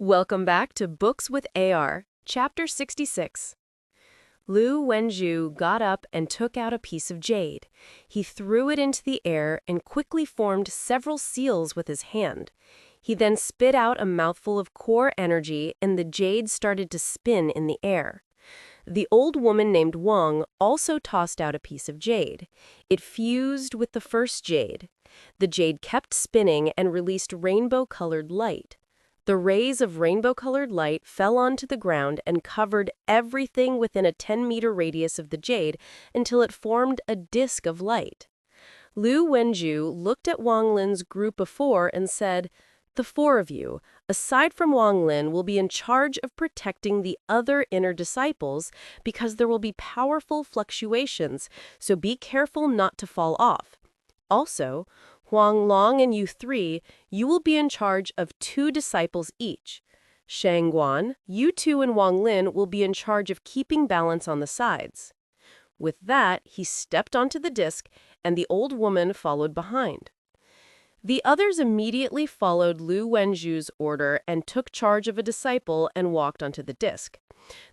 Welcome back to Books with AR, Chapter 66. Lu Wenju got up and took out a piece of jade. He threw it into the air and quickly formed several seals with his hand. He then spit out a mouthful of core energy and the jade started to spin in the air. The old woman named Wang also tossed out a piece of jade. It fused with the first jade. The jade kept spinning and released rainbow-colored light. The rays of rainbow-colored light fell onto the ground and covered everything within a 10-meter radius of the jade until it formed a disk of light. Lu Wenju looked at Wang Lin's group before and said, "The four of you, aside from Wang Lin, will be in charge of protecting the other inner disciples because there will be powerful fluctuations, so be careful not to fall off. Also, Huang Long and you three, you will be in charge of 2 disciples each. Shang Guan, you two and Wang Lin will be in charge of keeping balance on the sides." With that, he stepped onto the disc, and the old woman followed behind. The others immediately followed Lu Wenju's order and took charge of a disciple and walked onto the disc.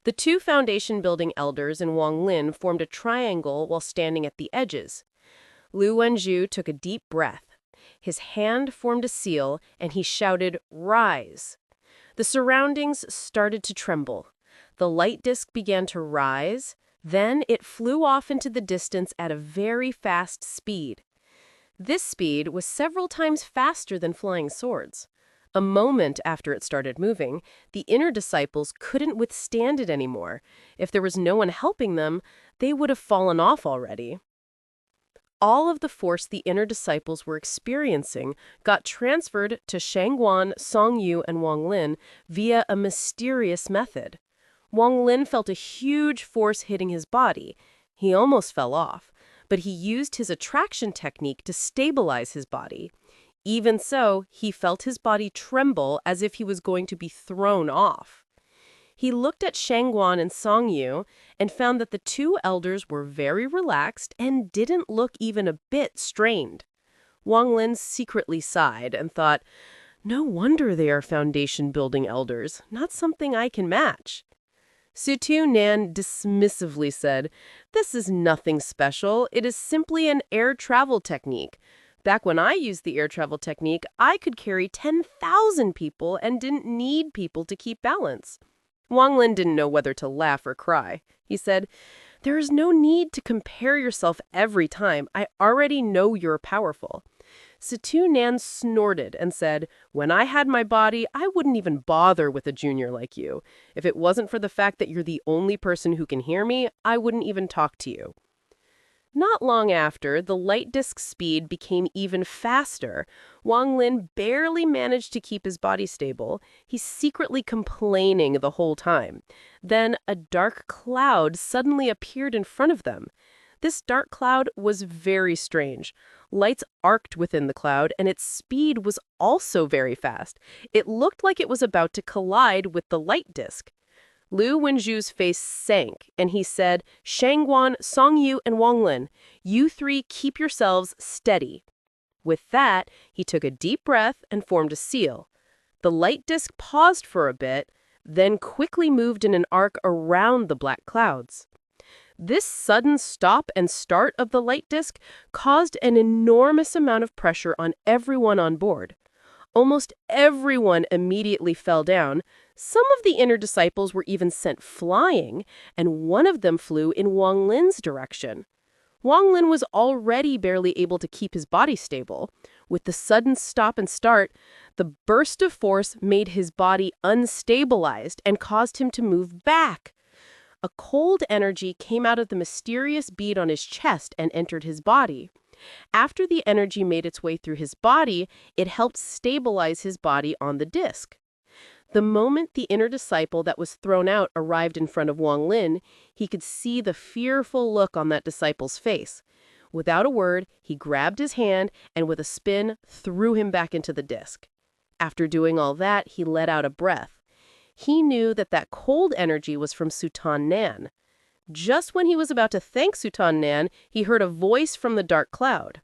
The 2 foundation-building elders and Wang Lin formed a triangle while standing at the edges. Lu Wenju took a deep breath. His hand formed a seal, and he shouted, "Rise!" The surroundings started to tremble. The light disk began to rise. Then it flew off into the distance at a very fast speed. This speed was several times faster than flying swords. A moment after it started moving, the inner disciples couldn't withstand it anymore. If there was no one helping them, they would have fallen off already. All of the force the inner disciples were experiencing got transferred to Shangguan, Songyu, and Wang Lin via a mysterious method. Wang Lin felt a huge force hitting his body. He almost fell off, but he used his attraction technique to stabilize his body. Even so, he felt his body tremble as if he was going to be thrown off. He looked at Shangguan and Songyu and found that the 2 elders were very relaxed and didn't look even a bit strained. Wang Lin secretly sighed and thought, "No wonder they are foundation-building elders, not something I can match." Sutu Nan dismissively said, "This is nothing special. It is simply an air travel technique. Back when I used the air travel technique, I could carry 10,000 people and didn't need people to keep balance." Wang Lin didn't know whether to laugh or cry. He said, "There is no need to compare yourself every time. I already know you're powerful." Situ Nan snorted and said, "When I had my body, I wouldn't even bother with a junior like you. If it wasn't for the fact that you're the only person who can hear me, I wouldn't even talk to you." Not long after, the light disk speed became even faster. Wang Lin barely managed to keep his body stable. He's secretly complaining the whole time. Then a dark cloud suddenly appeared in front of them. This dark cloud was very strange. Lights arced within the cloud, and its speed was also very fast. It looked like it was about to collide with the light disk. Lu Wenju's face sank, and he said, "Shangguan, Songyu, and Wang Lin, you 3 keep yourselves steady." With that, he took a deep breath and formed a seal. The light disk paused for a bit, then quickly moved in an arc around the black clouds. This sudden stop and start of the light disk caused an enormous amount of pressure on everyone on board. Almost everyone immediately fell down. Some of the inner disciples were even sent flying, and one of them flew in Wang Lin's direction. Wang Lin was already barely able to keep his body stable. With the sudden stop and start, the burst of force made his body unstabilized and caused him to move back. A cold energy came out of the mysterious bead on his chest and entered his body. After the energy made its way through his body, it helped stabilize his body on the disc. The moment the inner disciple that was thrown out arrived in front of Wang Lin, he could see the fearful look on that disciple's face. Without a word, he grabbed his hand and with a spin, threw him back into the disc. After doing all that, he let out a breath. He knew that that cold energy was from Sutan Nan. Just when he was about to thank Sutan Nan, he heard a voice from the dark cloud.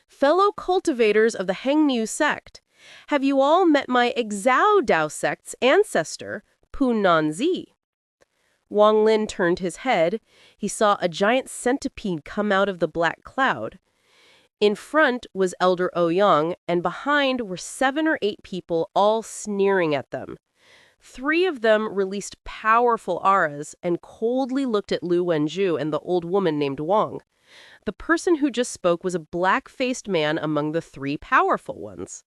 "Fellow cultivators of the Heng Yue Sect, Have you all met my Zhou Dao sect's ancestor, Pu Nanzi? Wang Lin turned his head. He saw a giant centipede come out of the black cloud. In front was Elder Ouyang, and behind were 7 or 8 people all sneering at them. 3 of them released powerful auras and coldly looked at Lu Wenju and the old woman named Wang. The person who just spoke was a black-faced man among the 3 powerful ones.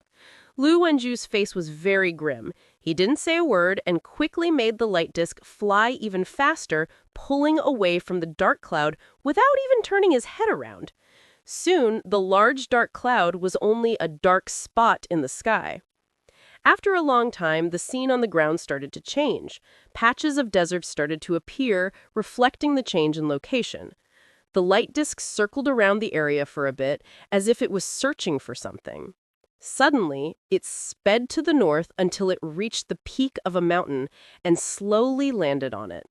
Lu Wenju's face was very grim. He didn't say a word and quickly made the light disk fly even faster, pulling away from the dark cloud without even turning his head around. Soon, the large dark cloud was only a dark spot in the sky. After a long time, the scene on the ground started to change. Patches of desert started to appear, reflecting the change in location. The light disk circled around the area for a bit, as if it was searching for something. Suddenly, it sped to the north until it reached the peak of a mountain and slowly landed on it.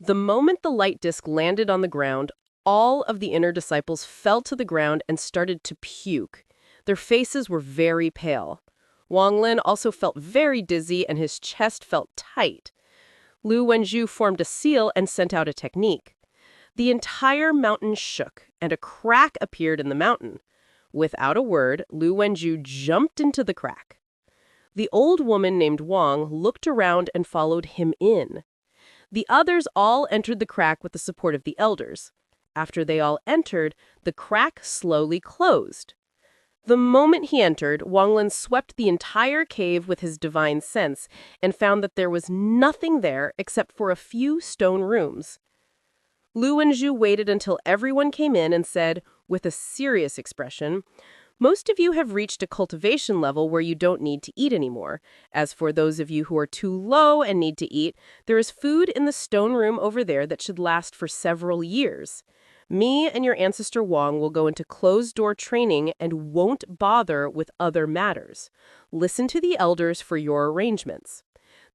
The moment the light disk landed on the ground, all of the inner disciples fell to the ground and started to puke. Their faces were very pale. Wang Lin also felt very dizzy and his chest felt tight. Lu Wenju formed a seal and sent out a technique. The entire mountain shook, and a crack appeared in the mountain. Without a word, Lu Wenju jumped into the crack. The old woman named Wang looked around and followed him in. The others all entered the crack with the support of the elders. After they all entered, the crack slowly closed. The moment he entered, Wang Lin swept the entire cave with his divine sense and found that there was nothing there except for a few stone rooms. Lu Wenju waited until everyone came in and said, with a serious expression, "Most of you have reached a cultivation level where you don't need to eat anymore. As for those of you who are too low and need to eat, there is food in the stone room over there that should last for several years. Me and your ancestor Wang will go into closed-door training and won't bother with other matters. Listen to the elders for your arrangements."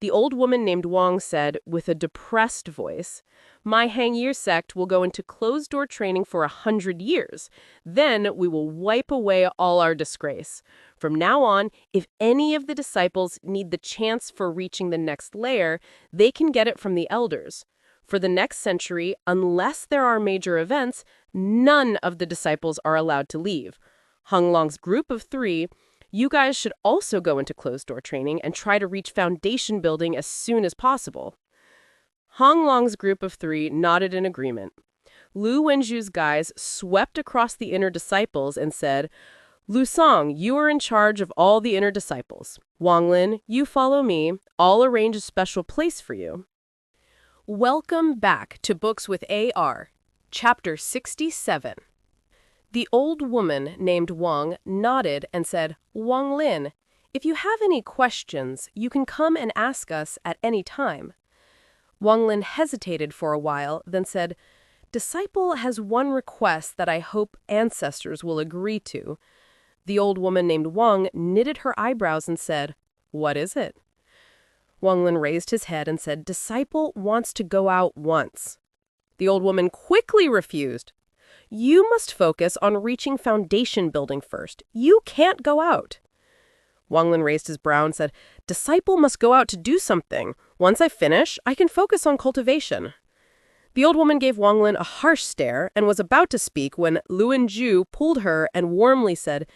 The old woman named Wang said, with a depressed voice, "My Heng Yue sect will go into closed-door training for 100 years. Then we will wipe away all our disgrace. From now on, if any of the disciples need the chance for reaching the next layer, they can get it from the elders. For the next century, unless there are major events, none of the disciples are allowed to leave. Heng Long's group of 3, you guys should also go into closed-door training and try to reach foundation building as soon as possible." Heng Long's group of 3 nodded in agreement. Lu Wenju's guys swept across the inner disciples and said, "Lu Song, you are in charge of all the inner disciples. Wang Lin, you follow me. I'll arrange a special place for you." Welcome back to Books with AR, Chapter 67. The old woman named Wang nodded and said, "Wang Lin, if you have any questions, you can come and ask us at any time." Wang Lin hesitated for a while, then said, "Disciple has one request that I hope ancestors will agree to." The old woman named Wang knitted her eyebrows and said, "What is it?" Wang Lin raised his head and said, "Disciple wants to go out once." The old woman quickly refused. "You must focus on reaching foundation building first. You can't go out." Wang Lin raised his brow and said, "Disciple must go out to do something. Once I finish, I can focus on cultivation." The old woman gave Wang Lin a harsh stare and was about to speak when Lu Wenju pulled her and warmly said,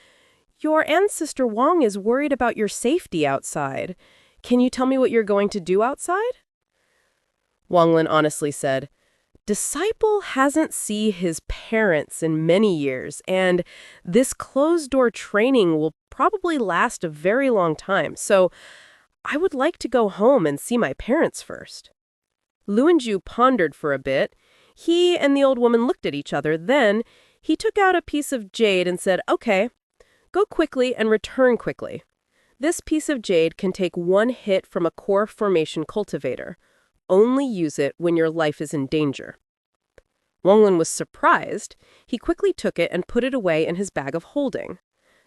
"Your ancestor Wang is worried about your safety outside. Can you tell me what you're going to do outside?" Wang Lin honestly said, "Disciple hasn't seen his parents in many years, and this closed-door training will probably last a very long time, so I would like to go home and see my parents first." Lu Wenju pondered for a bit. He and the old woman looked at each other. Then he took out a piece of jade and said, "Okay, go quickly and return quickly. This piece of jade can take 1 hit from a core formation cultivator. Only use it when your life is in danger." Wang Lin was surprised. He quickly took it and put it away in his bag of holding.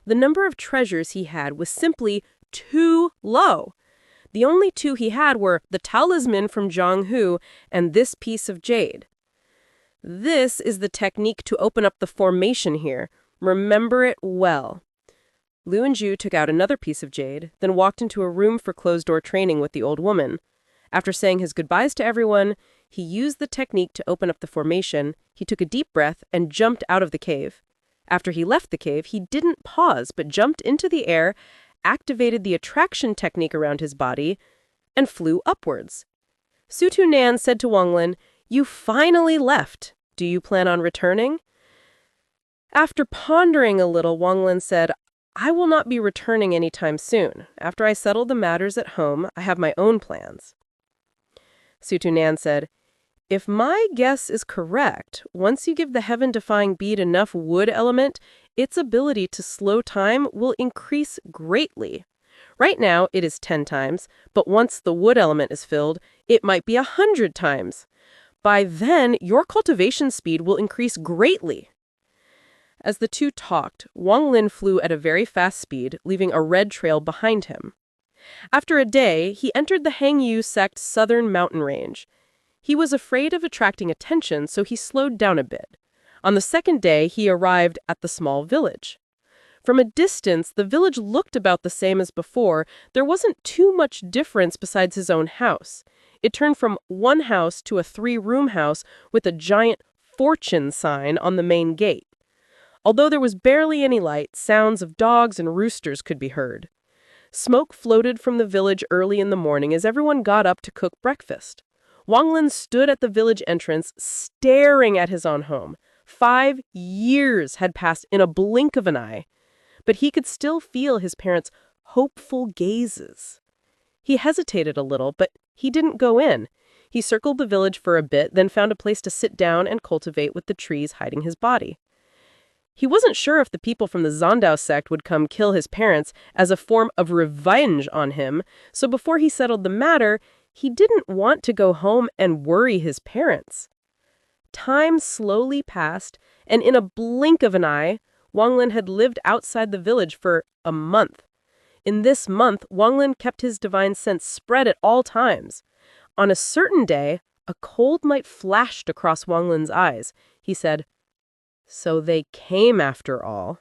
The number of treasures he had was simply too low. The only 2 he had were the talisman from Zhang Hu and this piece of jade. "This is the technique to open up the formation here. Remember it well." Lu and Zhu took out another piece of jade, then walked into a room for closed-door training with the old woman. After saying his goodbyes to everyone, he used the technique to open up the formation, he took a deep breath, and jumped out of the cave. After he left the cave, he didn't pause, but jumped into the air, activated the attraction technique around his body, and flew upwards. Su Tunan said to Wang Lin, "You finally left. Do you plan on returning?" After pondering a little, Wang Lin said, "I will not be returning anytime soon. After I settle the matters at home, I have my own plans." Su Tunan said, "If my guess is correct, once you give the heaven-defying bead enough wood element, its ability to slow time will increase greatly. Right now, it is 10 times, but once the wood element is filled, it might be 100 times. By then, your cultivation speed will increase greatly." As the two talked, Wang Lin flew at a very fast speed, leaving a red trail behind him. After a day, he entered the Heng Yue Sect southern mountain range. He was afraid of attracting attention, so he slowed down a bit. On the second day, he arrived at the small village. From a distance, the village looked about the same as before. There wasn't too much difference besides his own house. It turned from one house to a 3-room house with a giant fortune sign on the main gate. Although there was barely any light, sounds of dogs and roosters could be heard. Smoke floated from the village early in the morning as everyone got up to cook breakfast. Wang Lin stood at the village entrance, staring at his own home. 5 years had passed in a blink of an eye, but he could still feel his parents' hopeful gazes. He hesitated a little, but he didn't go in. He circled the village for a bit, then found a place to sit down and cultivate with the trees hiding his body. He wasn't sure if the people from the Xuan Dao sect would come kill his parents as a form of revenge on him, so before he settled the matter, he didn't want to go home and worry his parents. Time slowly passed, and in a blink of an eye, Wang Lin had lived outside the village for a month. In this month, Wang Lin kept his divine sense spread at all times. On a certain day, a cold light flashed across Wang Lin's eyes. He said, "So they came after all."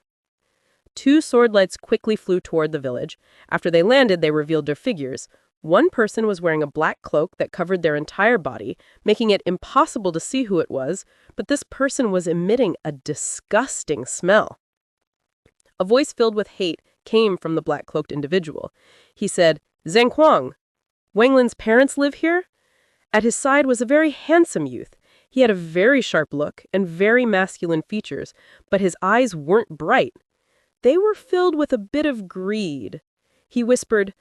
2 sword lights quickly flew toward the village. After they landed, they revealed their figures. One person was wearing a black cloak that covered their entire body, making it impossible to see who it was, but this person was emitting a disgusting smell. A voice filled with hate came from the black-cloaked individual. He said, "Zhang Kuang, Wang Lin's parents live here?" At his side was a very handsome youth. He had a very sharp look and very masculine features, but his eyes weren't bright. They were filled with a bit of greed. He whispered,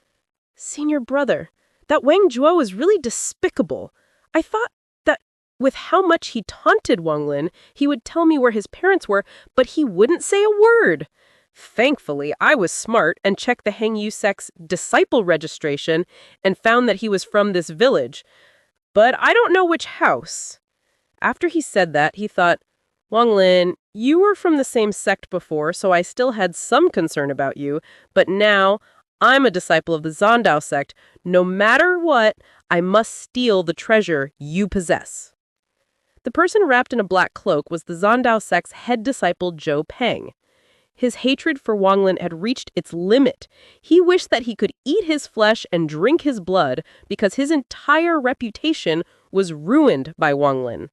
"Senior brother, that Wang Zhuo is really despicable. I thought that with how much he taunted Wang Lin, he would tell me where his parents were, but he wouldn't say a word. Thankfully, I was smart and checked the Heng Yue Sect's disciple registration and found that he was from this village. But I don't know which house." After he said that, he thought, "Wang Lin, you were from the same sect before, so I still had some concern about you, but now I'm a disciple of the Xuan Dao sect. No matter what, I must steal the treasure you possess." The person wrapped in a black cloak was the Xuan Dao sect's head disciple Zhou Peng. His hatred for Wang Lin had reached its limit. He wished that he could eat his flesh and drink his blood because his entire reputation was ruined by Wang Lin.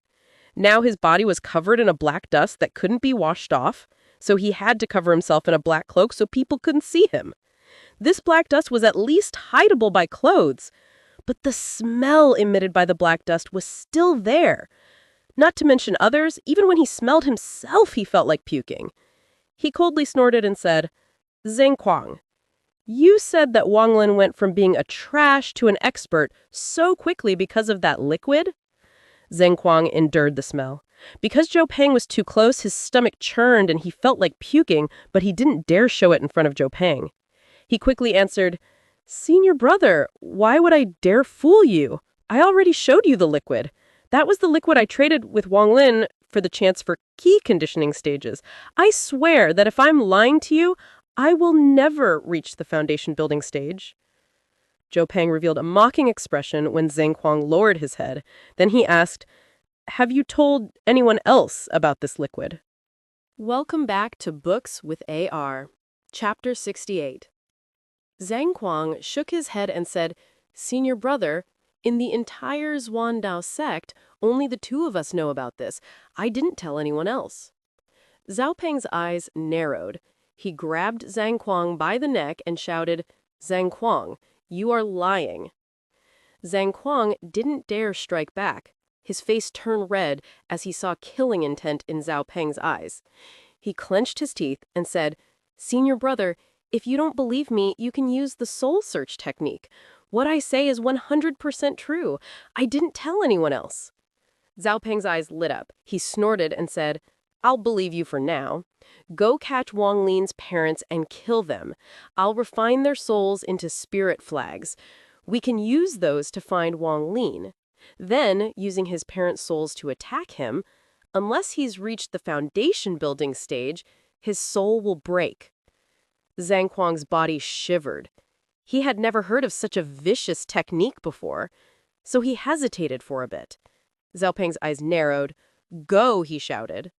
Now his body was covered in a black dust that couldn't be washed off, so he had to cover himself in a black cloak so people couldn't see him. This black dust was at least hideable by clothes, but the smell emitted by the black dust was still there. Not to mention others, even when he smelled himself, he felt like puking. He coldly snorted and said, "Zhang Kuang, you said that Wang Lin went from being a trash to an expert so quickly because of that liquid?" Zhang Kuang endured the smell. Because Zhou Peng was too close, his stomach churned and he felt like puking, but he didn't dare show it in front of Zhou Peng. He quickly answered, "Senior brother, why would I dare fool you? I already showed you the liquid. That was the liquid I traded with Wang Lin for the chance for key conditioning stages. I swear that if I'm lying to you, I will never reach the foundation building stage." Zhou Peng revealed a mocking expression when Zhang Kuang lowered his head. Then he asked, "Have you told anyone else about this liquid?" Welcome back to Books with AR. Chapter 68. Zhang Kuang shook his head and said, "Senior brother, in the entire Xuan Dao sect, only the two of us know about this. I didn't tell anyone else." Zhou Peng's eyes narrowed. He grabbed Zhang Kuang by the neck and shouted, "Zhang Kuang, you are lying." Zhang Kuang didn't dare strike back. His face turned red as he saw killing intent in Zhou Peng's eyes. He clenched his teeth and said, "Senior brother, if you don't believe me, you can use the soul search technique. What I say is 100% true. I didn't tell anyone else." Zhou Peng's eyes lit up. He snorted and said, "I'll believe you for now. Go catch Wang Lin's parents and kill them. I'll refine their souls into spirit flags. We can use those to find Wang Lin. Then, using his parents' souls to attack him, unless he's reached the foundation building stage, his soul will break." Zhang Kuang's body shivered. He had never heard of such a vicious technique before, so he hesitated for a bit. Zhou Peng's eyes narrowed. "Go," he shouted.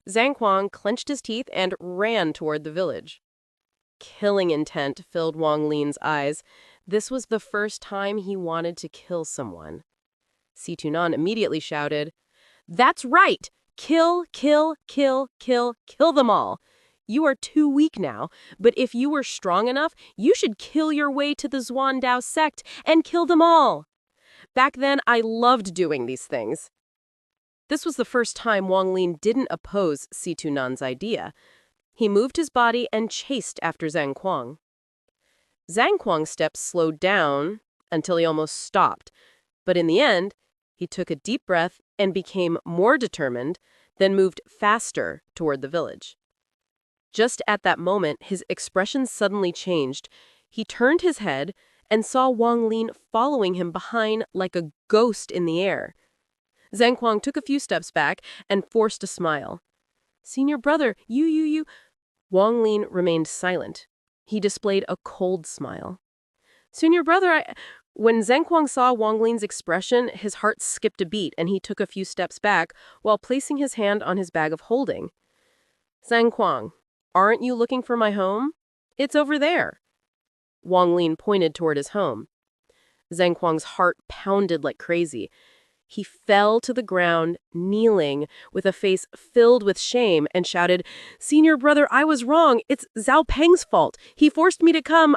Zhang Kuang clenched his teeth and ran toward the village. Killing intent filled Wang Lin's eyes. This was the first time he wanted to kill someone. Situnan immediately shouted, "That's right! Kill, kill, kill, kill, kill them all! You are too weak now, but if you were strong enough, you should kill your way to the Xuan Dao sect and kill them all. Back then, I loved doing these things." This was the first time Wang Lin didn't oppose Situnan's idea. He moved his body and chased after Zhang Kuang. Zhang Kuang's steps slowed down until he almost stopped, but in the end, he took a deep breath and became more determined, then moved faster toward the village. Just at that moment, his expression suddenly changed. He turned his head and saw Wang Lin following him behind like a ghost in the air. Zhang Kuang took a few steps back and forced a smile. "Senior brother, you... Wang Lin remained silent. He displayed a cold smile. "Senior brother, When Zhang Kuang saw Wang Lin's expression, his heart skipped a beat and he took a few steps back while placing his hand on his bag of holding. "Zhang Kuang, aren't you looking for my home? It's over there." Wang Lin pointed toward his home. Zhang Kuang's heart pounded like crazy. He fell to the ground, kneeling, with a face filled with shame, and shouted, "Senior brother, I was wrong. It's Zhou Peng's fault. He forced me to come.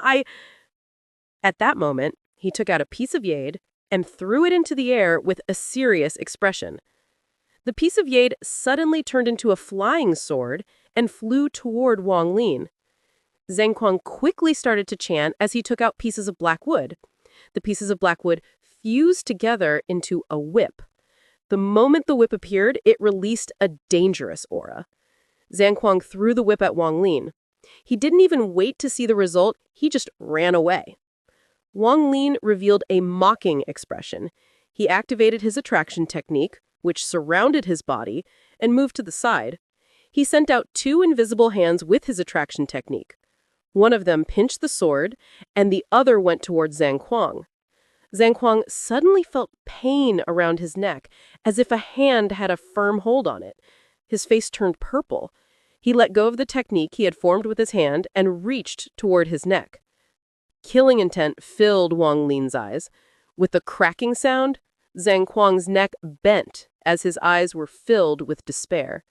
At that moment, he took out a piece of jade and threw it into the air with a serious expression. The piece of jade suddenly turned into a flying sword and flew toward Wang Lin. Zhang Kuang quickly started to chant as he took out pieces of black wood. The pieces of black wood fused together into a whip. The moment the whip appeared, it released a dangerous aura. Zhang Kuang threw the whip at Wang Lin. He didn't even wait to see the result, he just ran away. Wang Lin revealed a mocking expression. He activated his attraction technique, which surrounded his body, and moved to the side. He sent out two invisible hands with his attraction technique. One of them pinched the sword, and the other went towards Zhang Kuang. Zhang Kuang suddenly felt pain around his neck, as if a hand had a firm hold on it. His face turned purple. He let go of the technique he had formed with his hand and reached toward his neck. Killing intent filled Wang Lin's eyes. With the cracking sound, Zhang Kuang's neck bent as his eyes were filled with despair.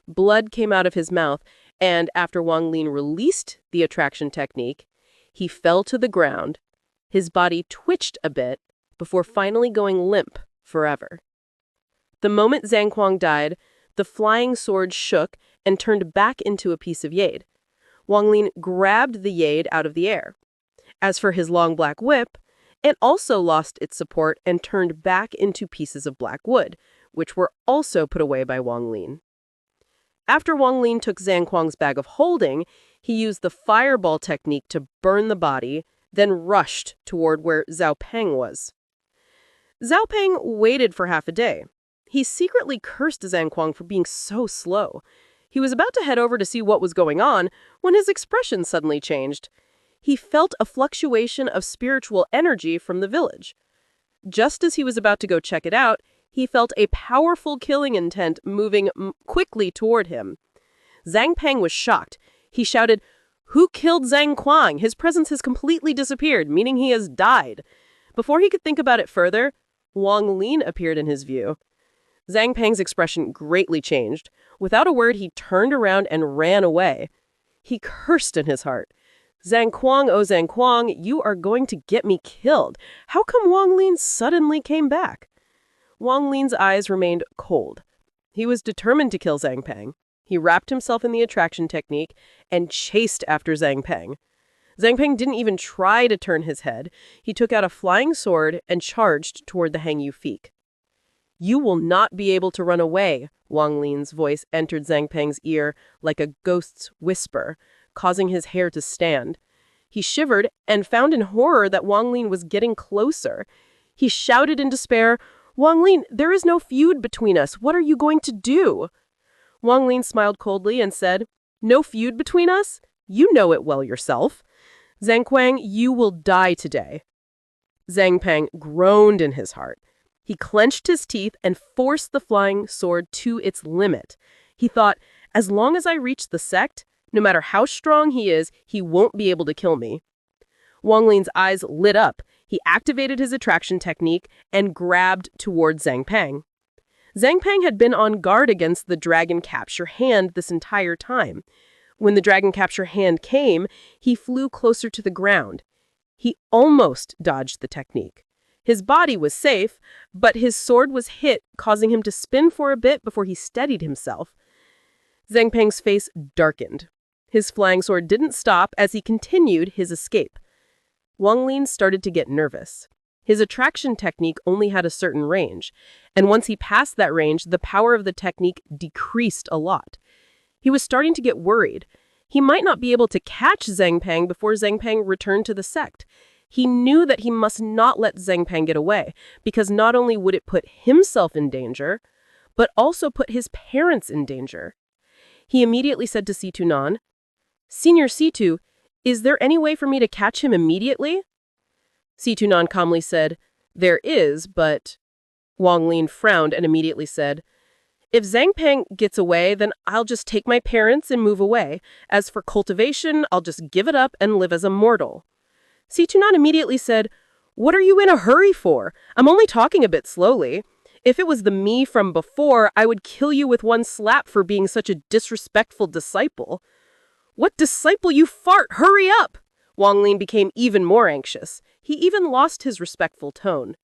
Blood came out of his mouth, and after Wang Lin released the attraction technique, he fell to the ground. His body twitched a bit before finally going limp forever. The moment Zhang Kuang died, the flying sword shook and turned back into a piece of jade. Wang Lin grabbed the jade out of the air. As for his long black whip, it also lost its support and turned back into pieces of black wood, which were also put away by Wang Lin. After Wang Lin took Zhang Kuang's bag of holding, he used the fireball technique to burn the body, then rushed toward where Zhou Peng was. Zhou Peng waited for half a day. He secretly cursed Zhang Kuang for being so slow. He was about to head over to see what was going on when his expression suddenly changed. He felt a fluctuation of spiritual energy from the village. Just as he was about to go check it out, he felt a powerful killing intent moving quickly toward him. Zhang Peng was shocked. He shouted, Who killed Zhang Kuang? His presence has completely disappeared, meaning he has died. Before he could think about it further, Wang Lin appeared in his view. Zhang Peng's expression greatly changed. Without a word, he turned around and ran away. He cursed in his heart. Zhang Kuang, oh Zhang Kuang, you are going to get me killed. How come Wang Lin suddenly came back? Wang Lin's eyes remained cold. He was determined to kill Zhang Peng. He wrapped himself in the attraction technique and chased after Zhang Peng. Zhang Peng didn't even try to turn his head. He took out a flying sword and charged toward the Heng Yue Feek. You will not be able to run away, Wang Lin's voice entered Zhang Peng's ear like a ghost's whisper, causing his hair to stand. He shivered and found in horror that Wang Lin was getting closer. He shouted in despair, Wang Lin, there is no feud between us. What are you going to do? Wang Lin smiled coldly and said, no feud between us? You know it well yourself. Zhang Kuang, you will die today. Zhang Peng groaned in his heart. He clenched his teeth and forced the flying sword to its limit. He thought, as long as I reach the Sect, no matter how strong he is, he won't be able to kill me. Wang Lin's eyes lit up. He activated his attraction technique and grabbed toward Zhang Peng. Zhang Peng had been on guard against the dragon capture hand this entire time. When the dragon capture hand came, he flew closer to the ground. He almost dodged the technique. His body was safe, but his sword was hit, causing him to spin for a bit before he steadied himself. Zhang Peng's face darkened. His flying sword didn't stop as he continued his escape. Wang Lin started to get nervous. His attraction technique only had a certain range, and once he passed that range, the power of the technique decreased a lot. He was starting to get worried. He might not be able to catch Zhang Peng before Zhang Peng returned to the Sect. He knew that he must not let Zhang Peng get away, because not only would it put himself in danger, but also put his parents in danger. He immediately said to Situ Nan, Senior Situ, is there any way for me to catch him immediately? Situ Nan calmly said, there is, but... Wang Lin frowned and immediately said, if Zhang Peng gets away, then I'll just take my parents and move away. As for cultivation, I'll just give it up and live as a mortal. Situ Nan immediately said, what are you in a hurry for? I'm only talking a bit slowly. If it was the me from before, I would kill you with one slap for being such a disrespectful disciple. What disciple, you fart? Hurry up! Wang Lin became even more anxious. He even lost his respectful tone.